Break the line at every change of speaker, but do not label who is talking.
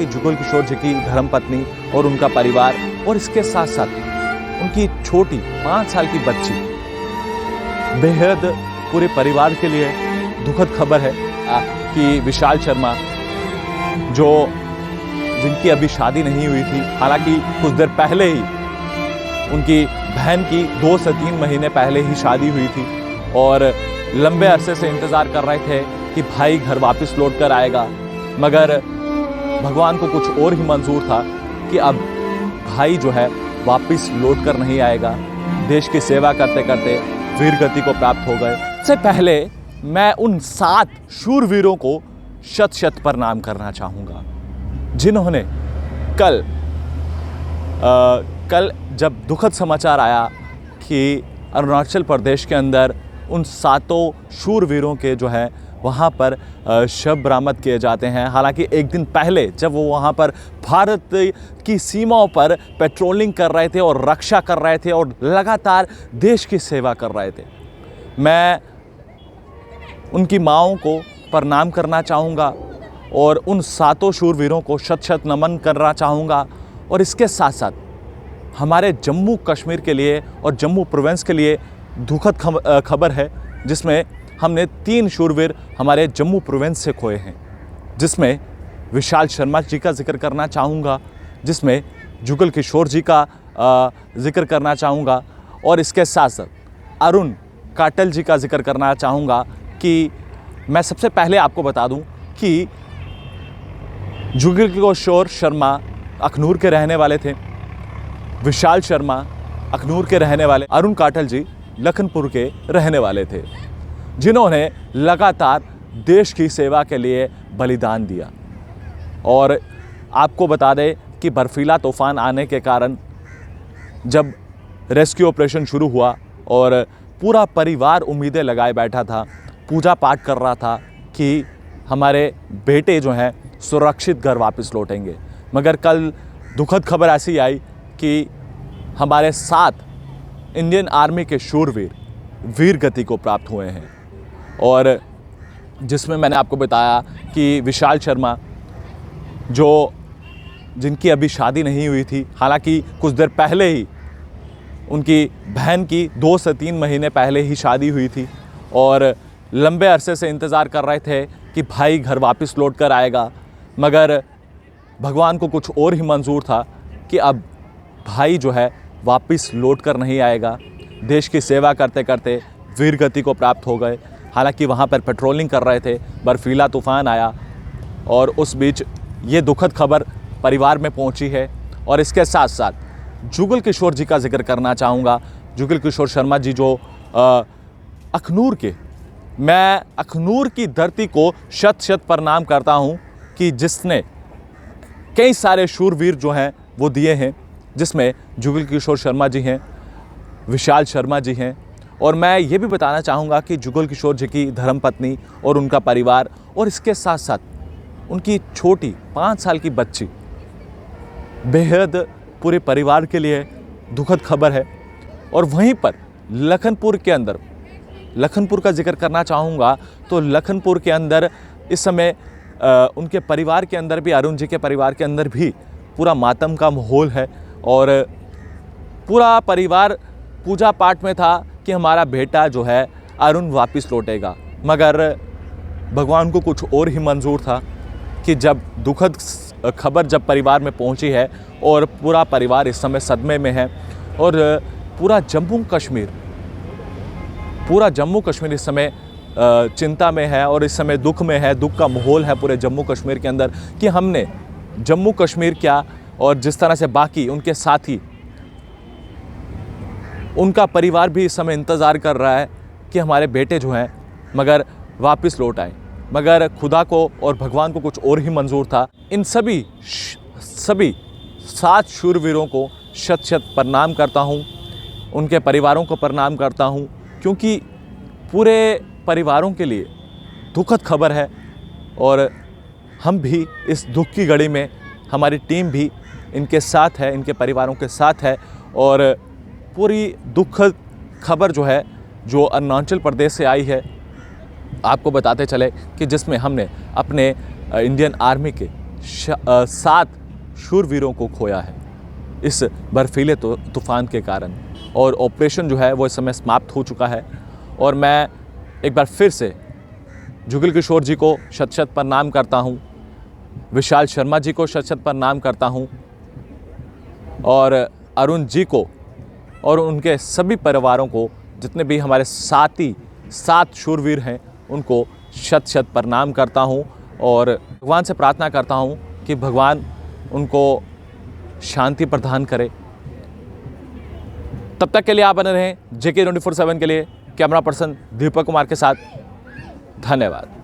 कि जुगल किशोर जी की धर्मपत्नी और उनका परिवार और इसके साथ साथ उनकी छोटी 5 साल की बच्ची, बेहद पूरे परिवार के लिए दुखद खबर है कि विशाल शर्मा जिनकी अभी शादी नहीं हुई थी, हालांकि कुछ देर पहले ही उनकी बहन की 2 से 3 महीने पहले ही शादी हुई थी और लंबे अरसे से इंतज़ार कर रहे थे कि भाई घर वापस लौट कर आएगा, मगर भगवान को कुछ और ही मंजूर था कि अब भाई जो है वापस लौट कर नहीं आएगा। देश की सेवा करते करते वीर गति को प्राप्त हो गए। सबसे पहले मैं उन 7 शूरवीरों को शत शत प्रणाम करना चाहूँगा जिन्होंने कल जब दुखद समाचार आया कि अरुणाचल प्रदेश के अंदर उन 7 शूरवीरों के जो है वहाँ पर शव बरामद किए जाते हैं। हालांकि एक दिन पहले जब वो वहाँ पर भारत की सीमाओं पर पेट्रोलिंग कर रहे थे और रक्षा कर रहे थे और लगातार देश की सेवा कर रहे थे, मैं उनकी माँओं को प्रणाम करना चाहूँगा और उन 7 शूरवीरों को शत शत नमन करना चाहूँगा। और इसके साथ साथ हमारे जम्मू कश्मीर के लिए और जम्मू प्रोविंस के लिए दुखद खबर है, जिसमें हमने 3 शूरवीर हमारे जम्मू प्रोविंस से खोए हैं, जिसमें विशाल शर्मा जी का जिक्र करना चाहूँगा, जिसमें जुगल किशोर जी का जिक्र करना चाहूँगा और इसके साथ साथ अरुण काटल जी का जिक्र करना चाहूँगा। कि मैं सबसे पहले आपको बता दूं कि जुगल किशोर शर्मा अखनूर के रहने वाले थे, विशाल शर्मा अखनूर के रहने वाले, अरुण काटल जी लखनपुर के रहने वाले थे, जिन्होंने लगातार देश की सेवा के लिए बलिदान दिया। और आपको बता दें कि बर्फीला तूफान आने के कारण जब रेस्क्यू ऑपरेशन शुरू हुआ और पूरा परिवार उम्मीदें लगाए बैठा था, पूजा पाठ कर रहा था कि हमारे बेटे जो हैं सुरक्षित घर वापस लौटेंगे, मगर कल दुखद खबर ऐसी आई कि हमारे 7 इंडियन आर्मी के शूरवीर वीर गति को प्राप्त हुए हैं। और जिसमें मैंने आपको बताया कि विशाल शर्मा जिनकी अभी शादी नहीं हुई थी, हालांकि कुछ देर पहले ही उनकी बहन की 2 से 3 महीने पहले ही शादी हुई थी और लंबे अरसे से इंतज़ार कर रहे थे कि भाई घर वापस लौट कर आएगा, मगर भगवान को कुछ और ही मंजूर था कि अब भाई जो है वापस लौट कर नहीं आएगा। देश की सेवा करते करते वीर गति को प्राप्त हो गए। हालांकि वहाँ पर पेट्रोलिंग कर रहे थे, बर्फीला तूफान आया और उस बीच ये दुखद खबर परिवार में पहुँची है। और इसके साथ साथ जुगल किशोर जी का जिक्र करना चाहूँगा। जुगल किशोर शर्मा जी जो अखनूर के, मैं अखनूर की धरती को शत शत प्रणाम करता हूँ कि जिसने कई सारे शूरवीर जो हैं वो दिए हैं, जिसमें जुगल किशोर शर्मा जी हैं, विशाल शर्मा जी हैं। और मैं ये भी बताना चाहूँगा कि जुगल किशोर जी की धर्मपत्नी और उनका परिवार और इसके साथ साथ उनकी छोटी 5 साल की बच्ची, बेहद पूरे परिवार के लिए दुखद खबर है। और वहीं पर लखनपुर का जिक्र करना चाहूँगा तो लखनपुर के अंदर इस समय उनके परिवार के अंदर भी, अरुण जी के परिवार के अंदर भी पूरा मातम का माहौल है और पूरा परिवार पूजा पाठ में था कि हमारा बेटा जो है अरुण वापस लौटेगा, मगर भगवान को कुछ और ही मंजूर था कि जब दुखद खबर जब परिवार में पहुंची है और पूरा परिवार इस समय सदमे में है और पूरा जम्मू कश्मीर इस समय चिंता में है और इस समय दुख में है। दुख का माहौल है पूरे जम्मू कश्मीर के अंदर कि हमने जम्मू कश्मीर क्या और जिस तरह से बाकी उनके साथी, उनका परिवार भी इस समय इंतज़ार कर रहा है कि हमारे बेटे जो हैं मगर वापस लौट आए, मगर खुदा को और भगवान को कुछ और ही मंजूर था। इन सभी 7 शूरवीरों को शत शत प्रणाम करता हूँ, उनके परिवारों को प्रणाम करता हूँ, क्योंकि पूरे परिवारों के लिए दुखद खबर है और हम भी इस दुख की घड़ी में, हमारी टीम भी इनके साथ है, इनके परिवारों के साथ है। और पूरी दुखद खबर जो अरुणाचल प्रदेश से आई है, आपको बताते चले कि जिसमें हमने अपने इंडियन आर्मी के 7 शूरवीरों को खोया है इस बर्फीले तूफ़ान के कारण। और ऑपरेशन जो है वो इस समय समाप्त हो चुका है। और मैं एक बार फिर से जुगल किशोर जी को शत शत प्रणाम करता हूँ, विशाल शर्मा जी को शत शत प्रणाम करता हूँ, और अरुण जी को और उनके सभी परिवारों को, जितने भी हमारे साथी 7 शूरवीर हैं, उनको शत शत प्रणाम करता हूँ। और भगवान से प्रार्थना करता हूँ कि भगवान उनको शांति प्रदान करे। तब तक के लिए आप बने रहें JK 24/7 के लिए। कैमरा पर्सन दीपक कुमार के साथ, धन्यवाद।